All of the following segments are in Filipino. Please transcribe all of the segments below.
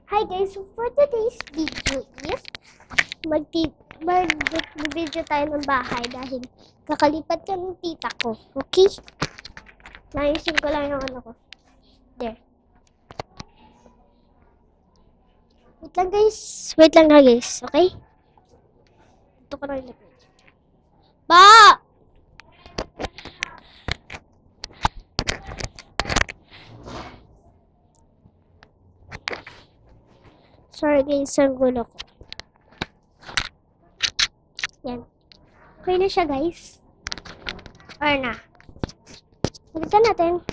Hi guys, so for today's video is mag-video tayo ng bahay dahil kakalipat ka ng tita ko. Okay? Naisin ko lang yung ano ko. There. Wait lang nga guys. Okay? Ito ko na ilagay. Ba! Sorry guys, ang gulo ko. Yan. Okay na siya guys. Or na. Balikan natin.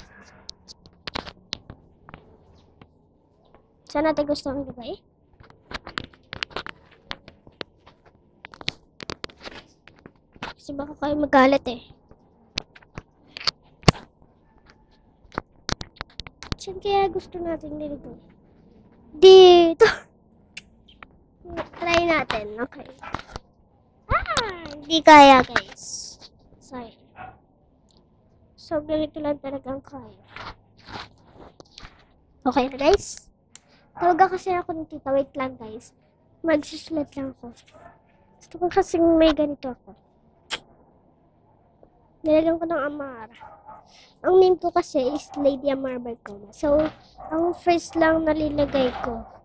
Saan natin gusto ang ilagay? Kasi baka kayo magalit eh. Saan kaya gusto natin dito? Dito! Try natin, okay. Hindi kaya guys. Sorry. So, ganito lang talagang kaya. Okay na guys? Tawagan kasi ako ng tita. Wait lang guys. Magsusulat lang ako. Gusto ko kasing may ganito ako. Nilagyan ko ng Amara. Ang name ko kasi is Lady Amara Barcona. So, ang first lang nalilagay ko